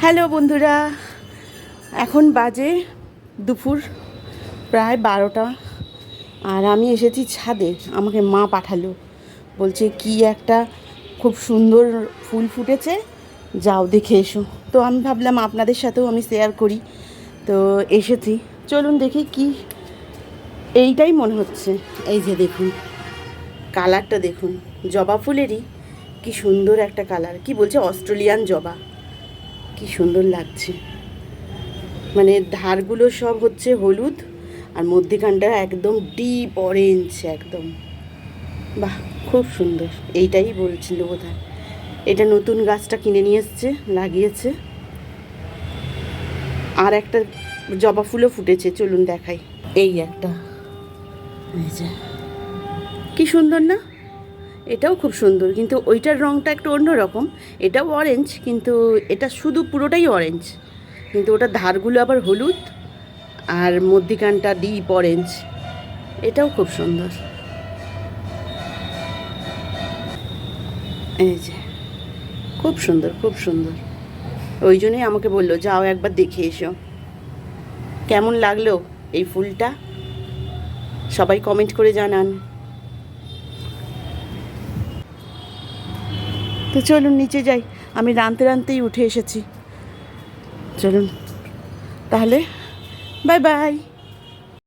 Hello বন্ধুরা, এখন বাজে দুপুর প্রায় 12টা। আর আমি এসেছি ছাদে। আমাকে মা পাঠালো, বলছে কি একটা খুব সুন্দর ফুল ফুটেছে, যাও দেখে এসো। তো আমি ভাবলাম আপনাদের সাথেও আমি শেয়ার করি, তো এসেছি। চলুন দেখি কি। এইটাই মনে হচ্ছে, এই যে দেখুন কালারটা, দেখুন জবা ফুলেরই কি সুন্দর একটা কালার। কি বলছে, অস্ট্রেলিয়ান জবা। কি সুন্দর লাগছে, মানে ধারগুলো সব হচ্ছে হলুদ আর মধ্যিখানটা একদম ডিপ অরেঞ্জ একদম। বাহ, খুব সুন্দর। এইটাই বলছিল বোধহয়। এটা নতুন গাছটা কিনে নিয়ে এসছে, লাগিয়েছে। আর একটা জবা ফুলও ফুটেছে, চলুন দেখাই। এই একটা, এই যে কি সুন্দর না? এটাও খুব সুন্দর, কিন্তু ওইটার রঙটা একটু অন্যরকম। এটাও অরেঞ্জ, কিন্তু এটা শুধু পুরোটাই অরেঞ্জ, কিন্তু ওটার ধারগুলো আবার হলুদ আর মধ্যিখানটা ডিপ অরেঞ্জ। এটাও খুব সুন্দর। এই যে খুব সুন্দর, খুব সুন্দর। ওই জন্যই আমাকে বললো যাও একবার দেখে এসো। কেমন লাগলো এই ফুলটা সবাই কমেন্ট করে জানান। তো চলুন নিচে যাই, আমি রাঁধতে রাঁধতেই উঠে এসেছি। চলুন তাহলে, বাই বাই।